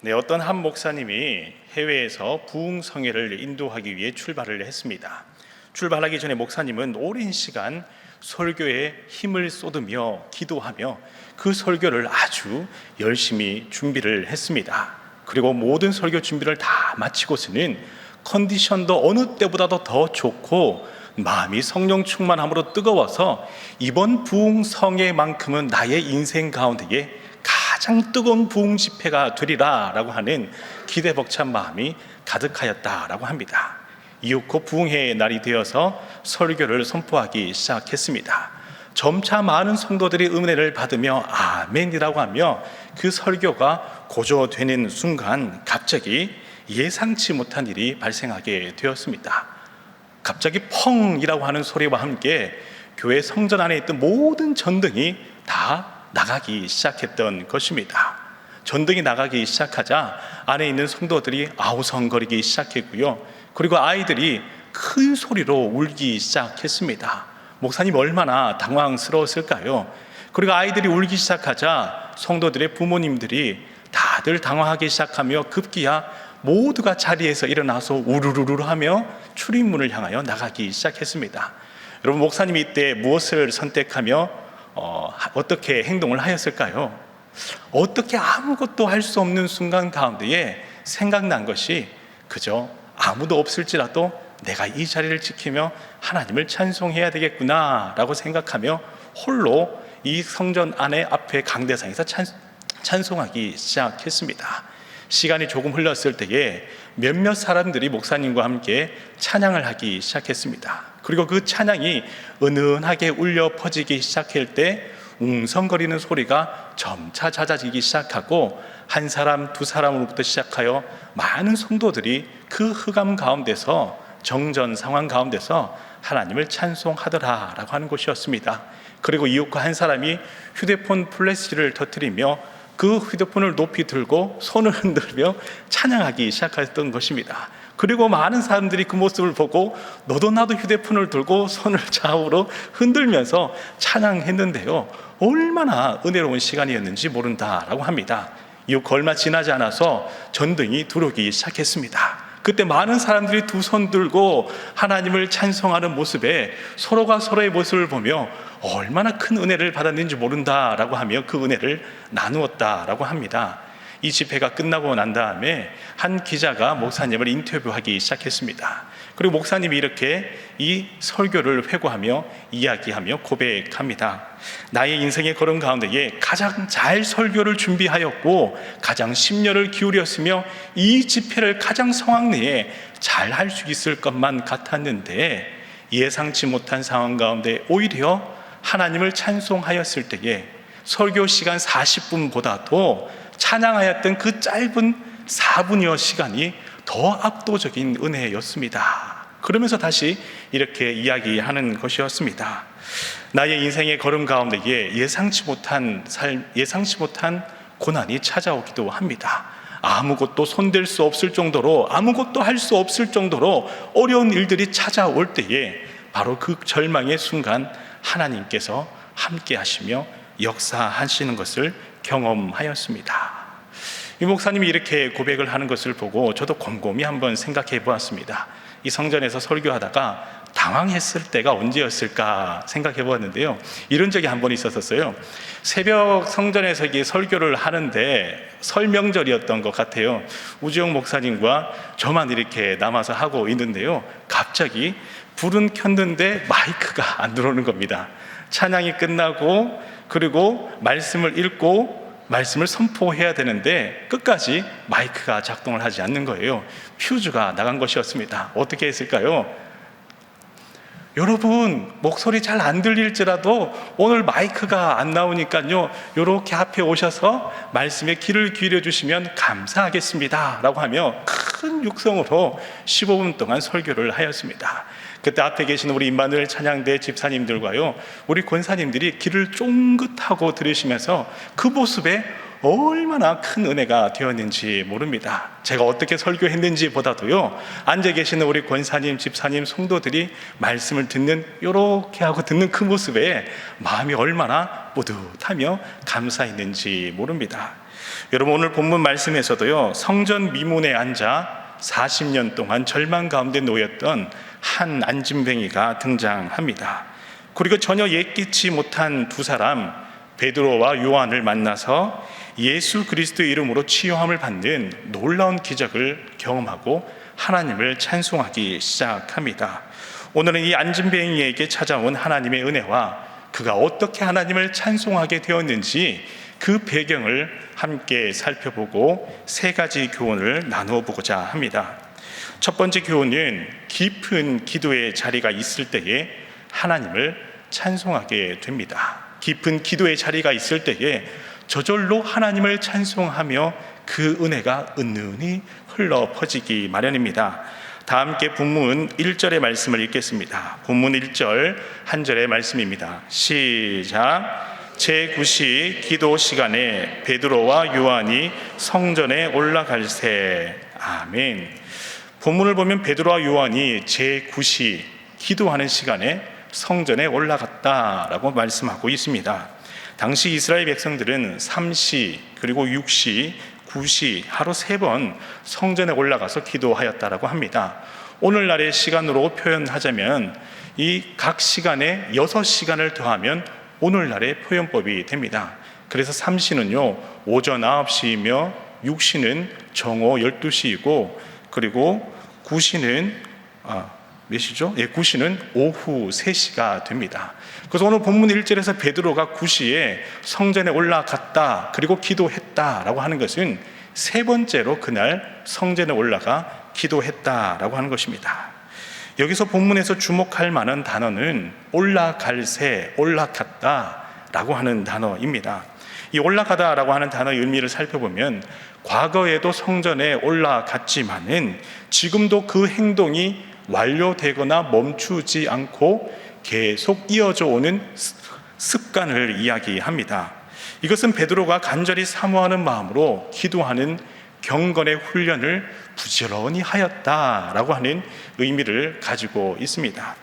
어떤 한 목사님이 해외에서 부흥성회를 인도하기 위해 출발을 했습니다. 출발하기 전에 목사님은 오랜 시간 설교에 힘을 쏟으며 기도하며 그 설교를 아주 열심히 준비를 했습니다. 그리고 모든 설교 준비를 다 마치고서는 컨디션도 어느 때보다도 더 좋고 마음이 성령 충만함으로 뜨거워서 이번 부흥성회만큼은 나의 인생 가운데에 가장 뜨거운 부흥 집회가 되리라 라고 하는 기대 벅찬 마음이 가득하였다라고 합니다. 이윽고 부흥회의 날이 되어서 설교를 선포하기 시작했습니다. 점차 많은 성도들이 은혜를 받으며 아멘이라고 하며 그 설교가 고조되는 순간 갑자기 예상치 못한 일이 발생하게 되었습니다. 갑자기 펑이라고 하는 소리와 함께 교회 성전 안에 있던 모든 전등이 다 나가기 시작했던 것입니다. 전등이 나가기 시작하자 안에 있는 성도들이 아우성거리기 시작했고요. 그리고 아이들이 큰 소리로 울기 시작했습니다. 목사님 얼마나 당황스러웠을까요? 그리고 아이들이 울기 시작하자 성도들의 부모님들이 다들 당황하기 시작하며 급기야 모두가 자리에서 일어나서 우르르르 하며 출입문을 향하여 나가기 시작했습니다. 여러분, 목사님이 이때 무엇을 선택하며 어떻게 행동을 하였을까요? 어떻게 아무것도 할 수 없는 순간 가운데에 생각난 것이 그저 아무도 없을지라도 내가 이 자리를 지키며 하나님을 찬송해야 되겠구나 라고 생각하며 홀로 이 성전 안에 앞에 강대상에서 찬송하기 시작했습니다. 시간이 조금 흘렀을 때에 몇몇 사람들이 목사님과 함께 찬양을 하기 시작했습니다. 그리고 그 찬양이 은은하게 울려 퍼지기 시작할 때 웅성거리는 소리가 점차 잦아지기 시작하고 한 사람 두 사람으로부터 시작하여 많은 성도들이 그 흑암 가운데서 정전 상황 가운데서 하나님을 찬송하더라라고 하는 것이었습니다. 그리고 이웃과 한 사람이 휴대폰 플래시를 터뜨리며 그 휴대폰을 높이 들고 손을 흔들며 찬양하기 시작했던 것입니다. 그리고 많은 사람들이 그 모습을 보고 너도 나도 휴대폰을 들고 손을 좌우로 흔들면서 찬양했는데요, 얼마나 은혜로운 시간이었는지 모른다라고 합니다. 이후 얼마 지나지 않아서 전등이 들어오기 시작했습니다. 그때 많은 사람들이 두 손 들고 하나님을 찬송하는 모습에 서로가 서로의 모습을 보며 얼마나 큰 은혜를 받았는지 모른다라고 하며 그 은혜를 나누었다라고 합니다. 이 집회가 끝나고 난 다음에 한 기자가 목사님을 인터뷰하기 시작했습니다. 그리고 목사님이 이렇게 이 설교를 회고하며 이야기하며 고백합니다. 나의 인생의 걸음 가운데에 가장 잘 설교를 준비하였고 가장 심려를 기울였으며 이 집회를 가장 성황 내에 잘 할 수 있을 것만 같았는데 예상치 못한 상황 가운데 오히려 하나님을 찬송하였을 때에 설교 시간 40분보다도 찬양하였던 그 짧은 4분여 시간이 더 압도적인 은혜였습니다. 그러면서 다시 이렇게 이야기하는 것이었습니다. 나의 인생의 걸음 가운데에 예상치 못한 고난이 찾아오기도 합니다. 아무것도 손댈 수 없을 정도로, 아무것도 할 수 없을 정도로 어려운 일들이 찾아올 때에 바로 그 절망의 순간 하나님께서 함께 하시며 역사하시는 것을 경험하였습니다. 이 목사님이 이렇게 고백을 하는 것을 보고 저도 곰곰이 한번 생각해 보았습니다. 이 성전에서 설교하다가 당황했을 때가 언제였을까 생각해 보았는데요, 이런 적이 한 번 있었어요. 새벽 성전에서 이 설교를 하는데 설명절이었던 것 같아요. 우지영 목사님과 저만 이렇게 남아서 하고 있는데요, 갑자기 불은 켰는데 마이크가 안 들어오는 겁니다. 찬양이 끝나고 그리고 말씀을 읽고 말씀을 선포해야 되는데 끝까지 마이크가 작동을 하지 않는 거예요. 퓨즈가 나간 것이었습니다. 어떻게 했을까요? 여러분, 목소리 잘 안 들릴지라도 오늘 마이크가 안 나오니까요, 이렇게 앞에 오셔서 말씀에 귀를 기울여 주시면 감사하겠습니다 라고 하며 큰 육성으로 15분 동안 설교를 하였습니다. 그때 앞에 계신 우리 임마누엘 찬양대 집사님들과요, 우리 권사님들이 귀를 쫑긋하고 들으시면서 그 모습에 얼마나 큰 은혜가 되었는지 모릅니다. 제가 어떻게 설교했는지 보다도요, 앉아 계시는 우리 권사님, 집사님, 성도들이 말씀을 듣는, 요렇게 하고 듣는 그 모습에 마음이 얼마나 뿌듯하며 감사했는지 모릅니다. 여러분, 오늘 본문 말씀에서도요, 성전 미문에 앉아 40년 동안 절망 가운데 놓였던 한 안진뱅이가 등장합니다. 그리고 전혀 예기치 못한 두 사람, 베드로와 요한을 만나서 예수 그리스도의 이름으로 치유함을 받는 놀라운 기적을 경험하고 하나님을 찬송하기 시작합니다. 오늘은 이 안진뱅이에게 찾아온 하나님의 은혜와 그가 어떻게 하나님을 찬송하게 되었는지 그 배경을 함께 살펴보고 세 가지 교훈을 나누어 보고자 합니다. 첫 번째 교훈은 깊은 기도의 자리가 있을 때에 하나님을 찬송하게 됩니다. 깊은 기도의 자리가 있을 때에 저절로 하나님을 찬송하며 그 은혜가 은은히 흘러 퍼지기 마련입니다. 다 함께 본문 1절의 말씀을 읽겠습니다. 본문 1절 한 절의 말씀입니다. 시작. 제9시 기도 시간에 베드로와 요한이 성전에 올라갈새. 아멘. 본문을 보면 베드로와 요한이 제9시 기도하는 시간에 성전에 올라갔다라고 말씀하고 있습니다. 당시 이스라엘 백성들은 3시 그리고 6시 9시 하루 3번 성전에 올라가서 기도하였다라고 합니다. 오늘날의 시간으로 표현하자면 이 각 시간에 6시간을 더하면 오늘날의 표현법이 됩니다. 그래서 3시는요 오전 9시이며 6시는 정오 12시이고 그리고 9시는 몇 시죠? 9시는 오후 3시가 됩니다. 그래서 오늘 본문 1절에서 베드로가 9시에 성전에 올라갔다 그리고 기도했다라고 하는 것은 세 번째로 그날 성전에 올라가 기도했다라고 하는 것입니다. 여기서 본문에서 주목할 만한 단어는 올라갈새, 올라갔다라고 하는 단어입니다. 이 올라가다라고 하는 단어의 의미를 살펴보면 과거에도 성전에 올라갔지만은 지금도 그 행동이 완료되거나 멈추지 않고 계속 이어져 오는 습관을 이야기합니다. 이것은 베드로가 간절히 사모하는 마음으로 기도하는 경건의 훈련을 부지런히 하였다라고 하는 의미를 가지고 있습니다.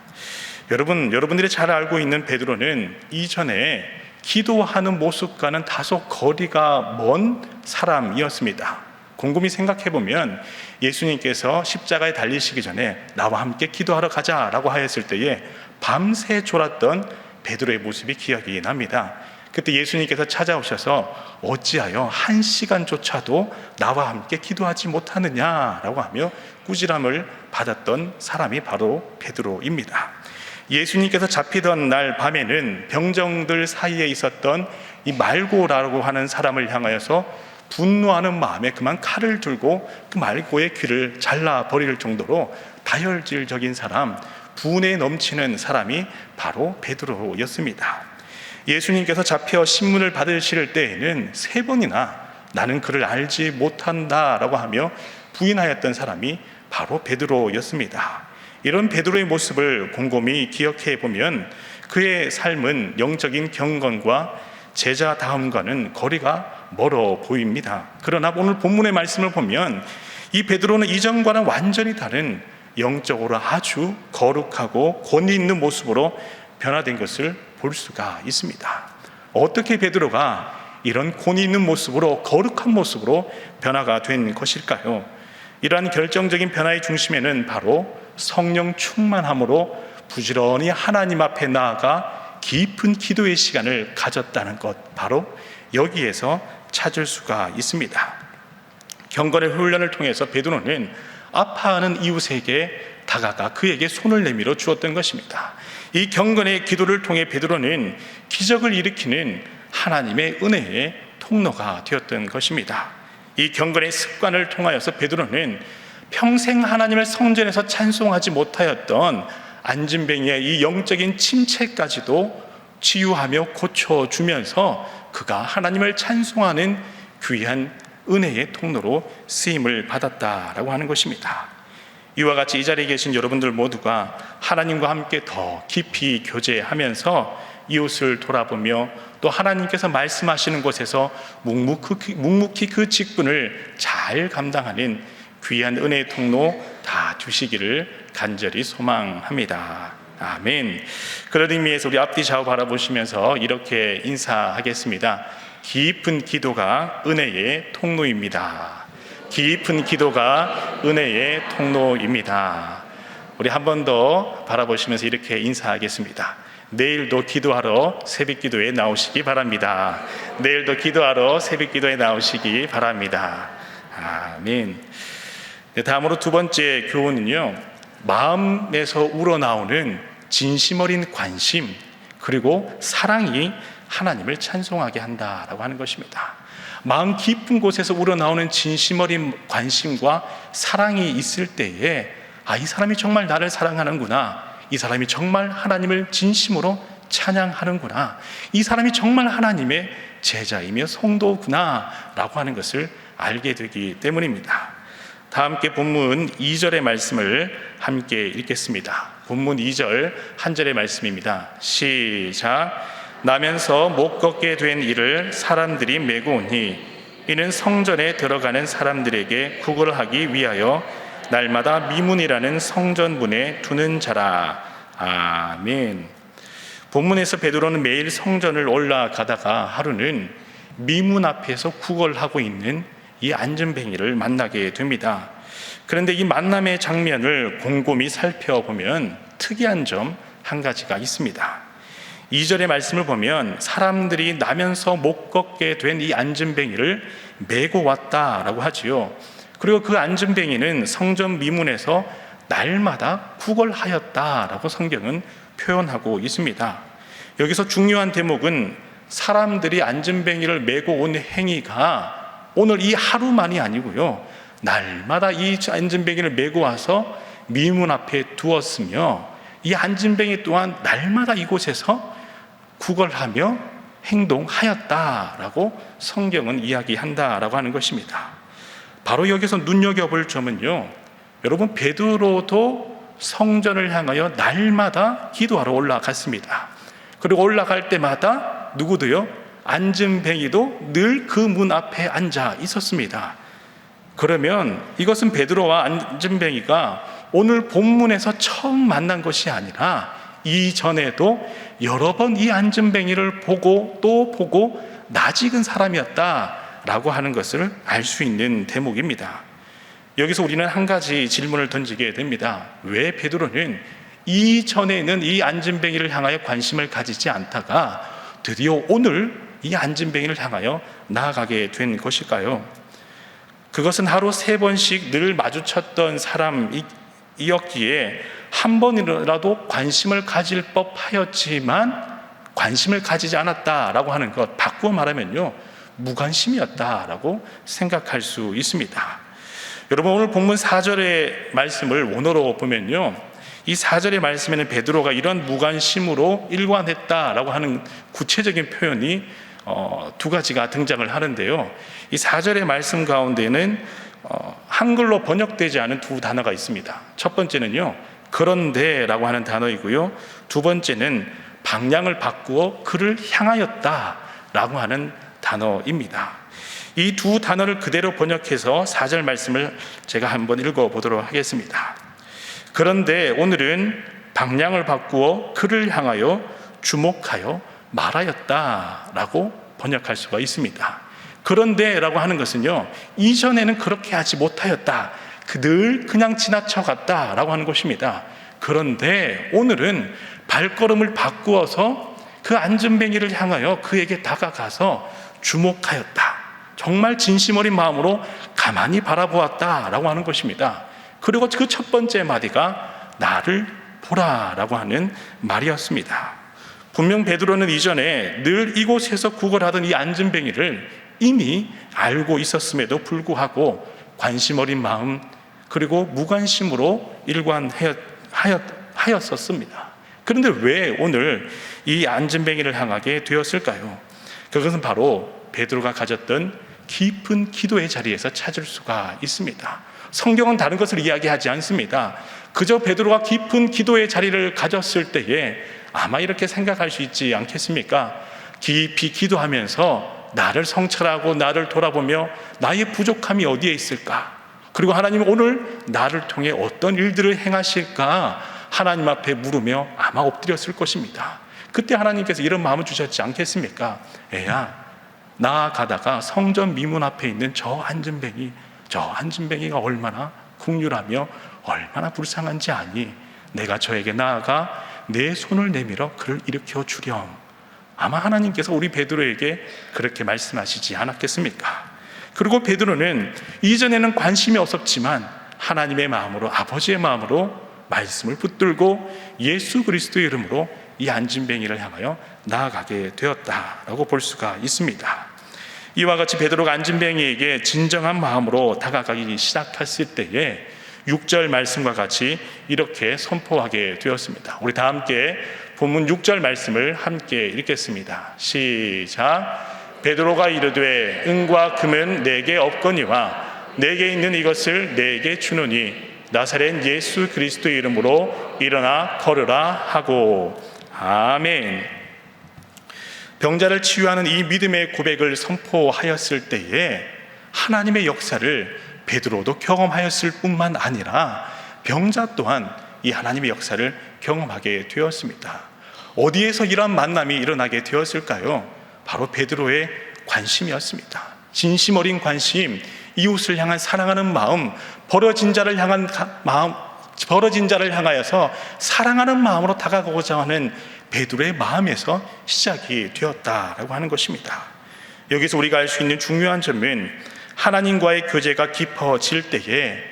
여러분들이 잘 알고 있는 베드로는 이전에 기도하는 모습과는 다소 거리가 먼 사람이었습니다. 곰곰이 생각해보면 예수님께서 십자가에 달리시기 전에 나와 함께 기도하러 가자라고 하였을 때에 밤새 졸았던 베드로의 모습이 기억이 납니다. 그때 예수님께서 찾아오셔서 어찌하여 1시간조차도 나와 함께 기도하지 못하느냐라고 하며 꾸지람을 받았던 사람이 바로 베드로입니다. 예수님께서 잡히던 날 밤에는 병정들 사이에 있었던 이 말고라고 하는 사람을 향하여서 분노하는 마음에 그만 칼을 들고 그 말고의 귀를 잘라버릴 정도로 다혈질적인 사람, 분에 넘치는 사람이 바로 베드로였습니다. 예수님께서 잡혀 신문을 받으실 때에는 3번이나 나는 그를 알지 못한다라고 하며 부인하였던 사람이 바로 베드로였습니다. 이런 베드로의 모습을 곰곰이 기억해 보면 그의 삶은 영적인 경건과 제자다움과는 거리가 멀어 보입니다. 그러나 오늘 본문의 말씀을 보면 이 베드로는 이전과는 완전히 다른 영적으로 아주 거룩하고 권위 있는 모습으로 변화된 것을 볼 수가 있습니다. 어떻게 베드로가 이런 권위 있는 모습으로 거룩한 모습으로 변화가 된 것일까요? 이러한 결정적인 변화의 중심에는 바로 성령 충만함으로 부지런히 하나님 앞에 나아가 깊은 기도의 시간을 가졌다는 것, 바로 여기에서 찾을 수가 있습니다. 경건의 훈련을 통해서 베드로는 아파하는 이웃에게 다가가 그에게 손을 내밀어 주었던 것입니다. 이 경건의 기도를 통해 베드로는 기적을 일으키는 하나님의 은혜의 통로가 되었던 것입니다. 이 경건의 습관을 통하여서 베드로는 평생 하나님을 성전에서 찬송하지 못하였던 안진뱅이의 이 영적인 침체까지도 치유하며 고쳐주면서 그가 하나님을 찬송하는 귀한 은혜의 통로로 쓰임을 받았다라고 하는 것입니다. 이와 같이 이 자리에 계신 여러분들 모두가 하나님과 함께 더 깊이 교제하면서 이웃을 돌아보며 또 하나님께서 말씀하시는 곳에서 묵묵히 그 직분을 잘 감당하는 귀한 은혜의 통로 다 주시기를 간절히 소망합니다. 아멘. 그런 의미에서 우리 앞뒤 좌우 바라보시면서 이렇게 인사하겠습니다. 깊은 기도가 은혜의 통로입니다. 깊은 기도가 은혜의 통로입니다. 우리 한 번 더 바라보시면서 이렇게 인사하겠습니다. 내일도 기도하러 새벽기도에 나오시기 바랍니다. 내일도 기도하러 새벽기도에 나오시기 바랍니다. 아멘. 다음으로 두 번째 교훈은요, 마음에서 우러나오는 진심 어린 관심 그리고 사랑이 하나님을 찬송하게 한다라고 하는 것입니다. 마음 깊은 곳에서 우러나오는 진심 어린 관심과 사랑이 있을 때에 이 사람이 정말 나를 사랑하는구나, 이 사람이 정말 하나님을 진심으로 찬양하는구나, 이 사람이 정말 하나님의 제자이며 성도구나 라고 하는 것을 알게 되기 때문입니다. 다 함께 본문 2절의 말씀을 함께 읽겠습니다. 본문 2절 한 절의 말씀입니다. 시작. 나면서 못 걷게 된 이를 사람들이 메고 오니 이는 성전에 들어가는 사람들에게 구걸하기 위하여 날마다 미문이라는 성전문에 두는 자라. 아멘. 본문에서 베드로는 매일 성전을 올라가다가 하루는 미문 앞에서 구걸하고 있는 이 안전뱅이를 만나게 됩니다. 그런데 이 만남의 장면을 곰곰이 살펴보면 특이한 점 한 가지가 있습니다. 2절의 말씀을 보면 사람들이 나면서 못 걷게 된 이 안전뱅이를 메고 왔다라고 하지요. 그리고 그 안전뱅이는 성전 미문에서 날마다 구걸하였다라고 성경은 표현하고 있습니다. 여기서 중요한 대목은 사람들이 안전뱅이를 메고 온 행위가 오늘 이 하루만이 아니고요, 날마다 이 안전뱅이를 메고 와서 미문 앞에 두었으며 이 안전뱅이 또한 날마다 이곳에서 구걸하며 행동하였다라고 성경은 이야기한다라고 하는 것입니다. 바로 여기서 눈여겨볼 점은요, 여러분, 베드로도 성전을 향하여 날마다 기도하러 올라갔습니다. 그리고 올라갈 때마다 누구도요, 안전뱅이도 늘 그 문 앞에 앉아 있었습니다. 그러면 이것은 베드로와 안전뱅이가 오늘 본문에서 처음 만난 것이 아니라 이전에도 여러 번 이 안전뱅이를 보고 또 보고 낯익은 사람이었다라고 하는 것을 알 수 있는 대목입니다. 여기서 우리는 한 가지 질문을 던지게 됩니다. 왜 베드로는 이전에는 이 안전뱅이를 향하여 관심을 가지지 않다가 드디어 오늘 이 안전뱅이를 향하여 나아가게 된 것일까요? 그것은 하루 3번씩 늘 마주쳤던 사람이었기에 한 번이라도 관심을 가질 법하였지만 관심을 가지지 않았다라고 하는 것, 바꾸어 말하면요, 무관심이었다라고 생각할 수 있습니다. 여러분, 오늘 본문 4절의 말씀을 원어로 보면요, 이 4절의 말씀에는 베드로가 이런 무관심으로 일관했다라고 하는 구체적인 표현이 두 가지가 등장을 하는데요, 이 4절의 말씀 가운데는 한글로 번역되지 않은 두 단어가 있습니다. 첫 번째는요, 그런데라고 하는 단어이고요, 두 번째는 방향을 바꾸어 그를 향하였다라고 하는 단어입니다. 이 두 단어를 그대로 번역해서 4절 말씀을 제가 한번 읽어보도록 하겠습니다. 그런데 오늘은 방향을 바꾸어 그를 향하여 주목하여 말하였다라고 번역할 수가 있습니다. 그런데라고 하는 것은요, 이전에는 그렇게 하지 못하였다, 늘 그냥 지나쳐갔다라고 하는 것입니다. 그런데 오늘은 발걸음을 바꾸어서 그 안전뱅이를 향하여 그에게 다가가서 주목하였다, 정말 진심 어린 마음으로 가만히 바라보았다라고 하는 것입니다. 그리고 그 첫 번째 마디가 나를 보라라고 하는 말이었습니다. 분명 베드로는 이전에 늘 이곳에서 구걸하던 이 안전뱅이를 이미 알고 있었음에도 불구하고 관심 어린 마음 그리고 무관심으로 일관하였었습니다. 그런데 왜 오늘 이 안전뱅이를 향하게 되었을까요? 그것은 바로 베드로가 가졌던 깊은 기도의 자리에서 찾을 수가 있습니다. 성경은 다른 것을 이야기하지 않습니다. 그저 베드로가 깊은 기도의 자리를 가졌을 때에 아마 이렇게 생각할 수 있지 않겠습니까? 깊이 기도하면서 나를 성찰하고 나를 돌아보며 나의 부족함이 어디에 있을까? 그리고 하나님 오늘 나를 통해 어떤 일들을 행하실까? 하나님 앞에 물으며 아마 엎드렸을 것입니다. 그때 하나님께서 이런 마음을 주셨지 않겠습니까? 애야, 나아가다가 성전 미문 앞에 있는 저 안진뱅이가 얼마나 긍휼하며 얼마나 불쌍한지 아니? 내가 저에게 나아가 내 손을 내밀어 그를 일으켜 주렴. 아마 하나님께서 우리 베드로에게 그렇게 말씀하시지 않았겠습니까? 그리고 베드로는 이전에는 관심이 없었지만 하나님의 마음으로, 아버지의 마음으로 말씀을 붙들고 예수 그리스도의 이름으로 이 안진뱅이를 향하여 나아가게 되었다라고 볼 수가 있습니다. 이와 같이 베드로가 안진뱅이에게 진정한 마음으로 다가가기 시작했을 때에 6절 말씀과 같이 이렇게 선포하게 되었습니다. 우리 다 함께 본문 6절 말씀을 함께 읽겠습니다. 시작. 베드로가 이르되 은과 금은 내게 없거니와 내게 있는 이것을 내게 주노니 나사렛 예수 그리스도의 이름으로 일어나 걸으라 하고. 아멘. 병자를 치유하는 이 믿음의 고백을 선포하였을 때에 하나님의 역사를 베드로도 경험하였을 뿐만 아니라 병자 또한 이 하나님의 역사를 경험하게 되었습니다. 어디에서 이러한 만남이 일어나게 되었을까요? 바로 베드로의 관심이었습니다. 진심 어린 관심, 이웃을 향한 사랑하는 마음, 벌어진 자를 향하여서 사랑하는 마음으로 다가가고자 하는 베드로의 마음에서 시작이 되었다라고 하는 것입니다. 여기서 우리가 알 수 있는 중요한 점은 하나님과의 교제가 깊어질 때에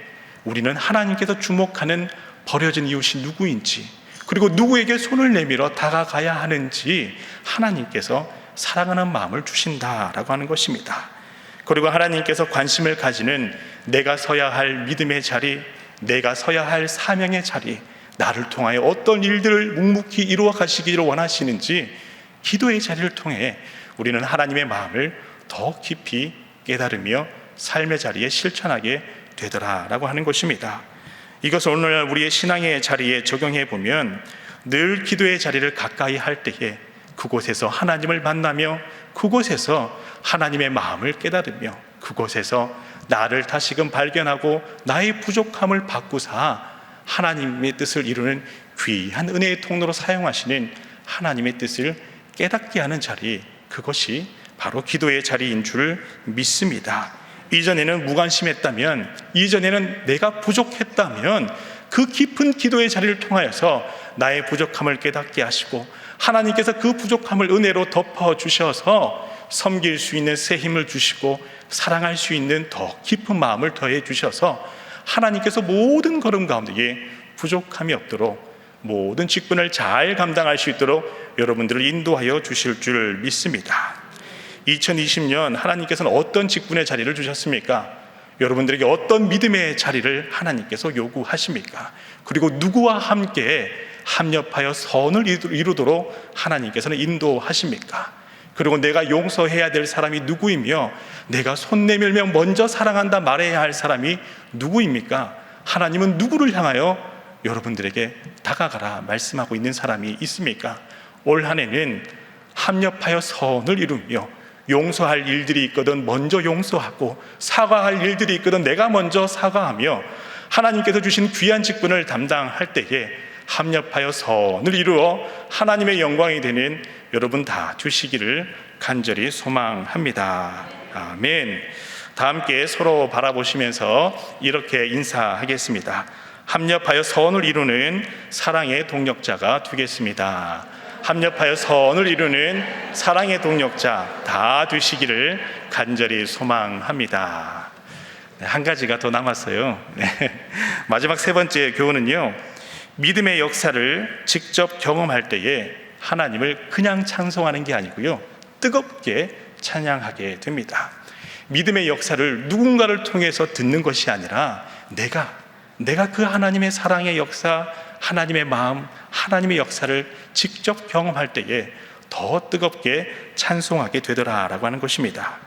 우리는 하나님께서 주목하는 버려진 이웃이 누구인지, 그리고 누구에게 손을 내밀어 다가가야 하는지 하나님께서 사랑하는 마음을 주신다라고 하는 것입니다. 그리고 하나님께서 관심을 가지는 내가 서야 할 믿음의 자리, 내가 서야 할 사명의 자리, 나를 통하여 어떤 일들을 묵묵히 이루어 가시기를 원하시는지 기도의 자리를 통해 우리는 하나님의 마음을 더 깊이 깨달으며 삶의 자리에 실천하게 되더라라고 하는 것입니다. 이것을 오늘날 우리의 신앙의 자리에 적용해 보면 늘 기도의 자리를 가까이 할 때에 그곳에서 하나님을 만나며 그곳에서 하나님의 마음을 깨달으며 그곳에서 나를 다시금 발견하고 나의 부족함을 바꾸사 하나님의 뜻을 이루는 귀한 은혜의 통로로 사용하시는 하나님의 뜻을 깨닫게 하는 자리, 그것이 바로 기도의 자리인 줄 믿습니다. 이전에는 무관심했다면, 이전에는 내가 부족했다면 그 깊은 기도의 자리를 통하여서 나의 부족함을 깨닫게 하시고 하나님께서 그 부족함을 은혜로 덮어주셔서 섬길 수 있는 새 힘을 주시고 사랑할 수 있는 더 깊은 마음을 더해 주셔서 하나님께서 모든 걸음 가운데에 부족함이 없도록 모든 직분을 잘 감당할 수 있도록 여러분들을 인도하여 주실 줄 믿습니다. 2020년 하나님께서는 어떤 직분의 자리를 주셨습니까? 여러분들에게 어떤 믿음의 자리를 하나님께서 요구하십니까? 그리고 누구와 함께 합력하여 선을 이루도록 하나님께서는 인도하십니까? 그리고 내가 용서해야 될 사람이 누구이며 내가 손 내밀며 먼저 사랑한다 말해야 할 사람이 누구입니까? 하나님은 누구를 향하여 여러분들에게 다가가라 말씀하고 있는 사람이 있습니까? 올 한 해는 합력하여 선을 이루며 용서할 일들이 있거든 먼저 용서하고 사과할 일들이 있거든 내가 먼저 사과하며 하나님께서 주신 귀한 직분을 담당할 때에 합력하여 선을 이루어 하나님의 영광이 되는 여러분 다 되시기를 간절히 소망합니다. 아멘. 다 함께 서로 바라보시면서 이렇게 인사하겠습니다. 합력하여 선을 이루는 사랑의 동력자가 되겠습니다. 합력하여 선을 이루는 사랑의 동력자 다 되시기를 간절히 소망합니다. 한 가지가 더 남았어요. 마지막 세 번째 교훈은요, 믿음의 역사를 직접 경험할 때에 하나님을 그냥 찬송하는 게 아니고요, 뜨겁게 찬양하게 됩니다. 믿음의 역사를 누군가를 통해서 듣는 것이 아니라 내가 그 하나님의 사랑의 역사, 하나님의 마음, 하나님의 역사를 직접 경험할 때에 더 뜨겁게 찬송하게 되더라라고 하는 것입니다.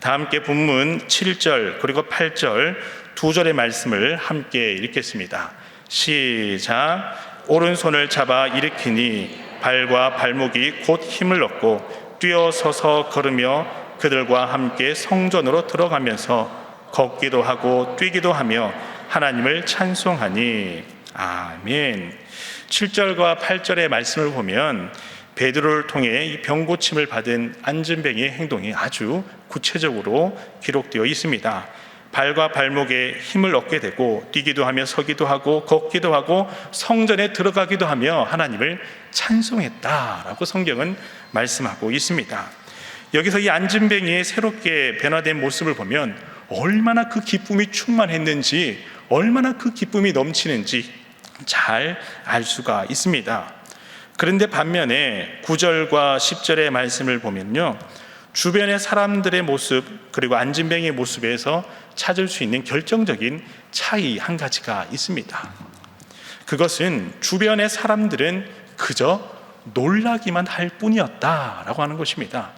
다 함께 본문 7절 그리고 8절 두 절의 말씀을 함께 읽겠습니다. 시작. 오른손을 잡아 일으키니 발과 발목이 곧 힘을 얻고 뛰어서서 걸으며 그들과 함께 성전으로 들어가면서 걷기도 하고 뛰기도 하며 하나님을 찬송하니. 아멘. 7절과 8절의 말씀을 보면 베드로를 통해 이 병고침을 받은 안진뱅이의 행동이 아주 구체적으로 기록되어 있습니다. 발과 발목에 힘을 얻게 되고 뛰기도 하며 서기도 하고 걷기도 하고 성전에 들어가기도 하며 하나님을 찬송했다라고 성경은 말씀하고 있습니다. 여기서 이 안진뱅이의 새롭게 변화된 모습을 보면 얼마나 그 기쁨이 충만했는지, 얼마나 그 기쁨이 넘치는지 잘 알 수가 있습니다. 그런데 반면에 9절과 10절의 말씀을 보면요, 주변의 사람들의 모습 그리고 안진뱅이의 모습에서 찾을 수 있는 결정적인 차이 한 가지가 있습니다. 그것은 주변의 사람들은 그저 놀라기만 할 뿐이었다라고 하는 것입니다.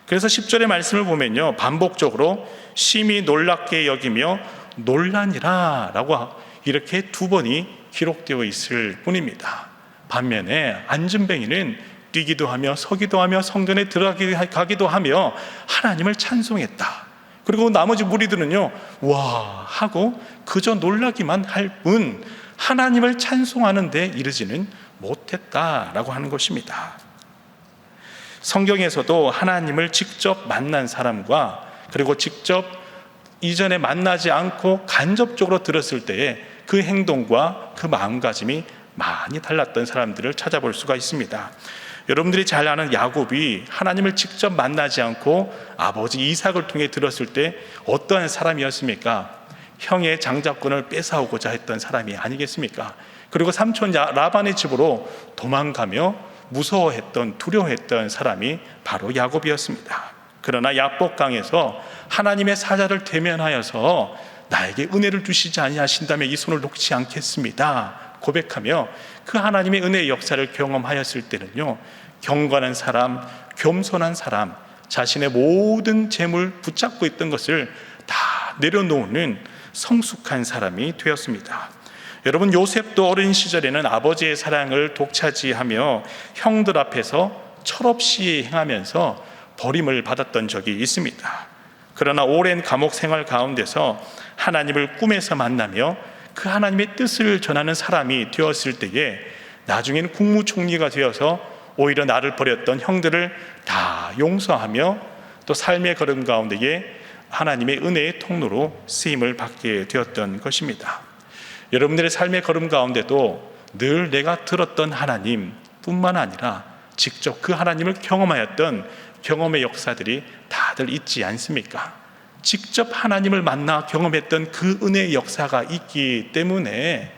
그래서 10절의 말씀을 보면요, 반복적으로 심히 놀랍게 여기며 놀라니라 라고 이렇게 두 번이 기록되어 있을 뿐입니다. 반면에 안진뱅이는 뛰기도 하며 서기도 하며 성전에 들어가기도 하며 하나님을 찬송했다. 그리고 나머지 무리들은요, 와 하고 그저 놀라기만 할 뿐 하나님을 찬송하는 데 이르지는 못했다라고 하는 것입니다. 성경에서도 하나님을 직접 만난 사람과 그리고 직접 이전에 만나지 않고 간접적으로 들었을 때의 그 행동과 그 마음가짐이 많이 달랐던 사람들을 찾아볼 수가 있습니다. 여러분들이 잘 아는 야곱이 하나님을 직접 만나지 않고 아버지 이삭을 통해 들었을 때 어떠한 사람이었습니까? 형의 장자권을 뺏어오고자 했던 사람이 아니겠습니까? 그리고 삼촌 라반의 집으로 도망가며 무서워했던, 두려워했던 사람이 바로 야곱이었습니다. 그러나 야복강에서 하나님의 사자를 대면하여서 나에게 은혜를 주시지 아니하신다면 이 손을 놓지 않겠습니다 고백하며 그 하나님의 은혜의 역사를 경험하였을 때는요, 경건한 사람, 겸손한 사람, 자신의 모든 재물 붙잡고 있던 것을 다 내려놓는 성숙한 사람이 되었습니다. 여러분, 요셉도 어린 시절에는 아버지의 사랑을 독차지하며 형들 앞에서 철없이 행하면서 버림을 받았던 적이 있습니다. 그러나 오랜 감옥 생활 가운데서 하나님을 꿈에서 만나며 그 하나님의 뜻을 전하는 사람이 되었을 때에 나중에는 국무총리가 되어서 오히려 나를 버렸던 형들을 다 용서하며 또 삶의 걸음 가운데에 하나님의 은혜의 통로로 쓰임을 받게 되었던 것입니다. 여러분들의 삶의 걸음 가운데도 늘 내가 들었던 하나님뿐만 아니라 직접 그 하나님을 경험하였던 경험의 역사들이 다들 있지 않습니까? 직접 하나님을 만나 경험했던 그 은혜의 역사가 있기 때문에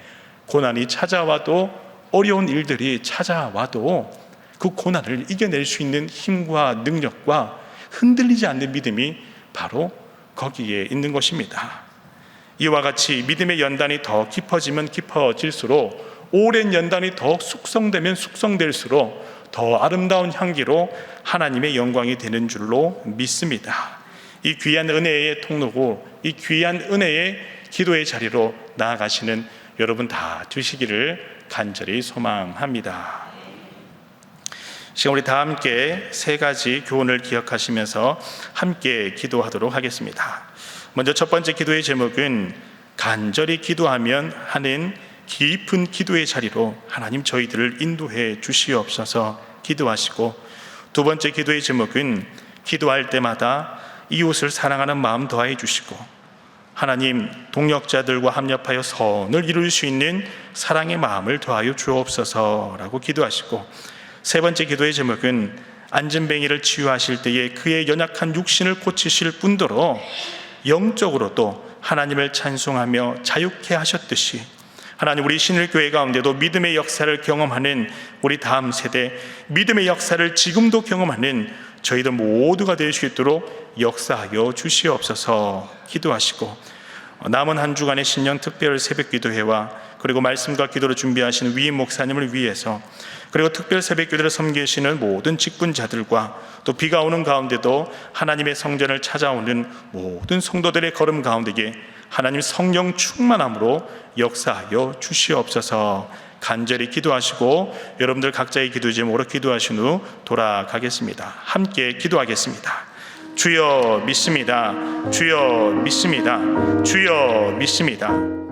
고난이 찾아와도, 어려운 일들이 찾아와도 그 고난을 이겨낼 수 있는 힘과 능력과 흔들리지 않는 믿음이 바로 거기에 있는 것입니다. 이와 같이 믿음의 연단이 더 깊어지면 깊어질수록, 오랜 연단이 더욱 숙성되면 숙성될수록 더 아름다운 향기로 하나님의 영광이 되는 줄로 믿습니다. 이 귀한 은혜의 통로고 이 귀한 은혜의 기도의 자리로 나아가시는 여러분 다 되시기를 간절히 소망합니다. 지금 우리 다 함께 세 가지 교훈을 기억하시면서 함께 기도하도록 하겠습니다. 먼저 첫 번째 기도의 제목은 간절히 기도하면 하는 깊은 기도의 자리로 하나님 저희들을 인도해 주시옵소서 기도하시고, 두 번째 기도의 제목은 기도할 때마다 이웃을 사랑하는 마음 더하여 주시고 하나님 동역자들과 합력하여 선을 이룰 수 있는 사랑의 마음을 더하여 주옵소서라고 기도하시고, 세 번째 기도의 제목은 안진뱅이를 치유하실 때에 그의 연약한 육신을 고치실 뿐더러 영적으로도 하나님을 찬송하며 자유케 하셨듯이 하나님 우리 신일교회 가운데도 믿음의 역사를 경험하는 우리 다음 세대, 믿음의 역사를 지금도 경험하는 저희들 모두가 될 수 있도록 역사하여 주시옵소서 기도하시고, 남은 한 주간의 신년 특별 새벽 기도회와 그리고 말씀과 기도를 준비하시는 위임 목사님을 위해서, 그리고 특별 새벽 기도를 섬기시는 모든 직분자들과 또 비가 오는 가운데도 하나님의 성전을 찾아오는 모든 성도들의 걸음 가운데에 하나님 성령 충만함으로 역사하여 주시옵소서 간절히 기도하시고, 여러분들 각자의 기도 제목으로 기도하신 후 돌아가겠습니다. 함께 기도하겠습니다. 주여 믿습니다. 주여 믿습니다. 주여 믿습니다.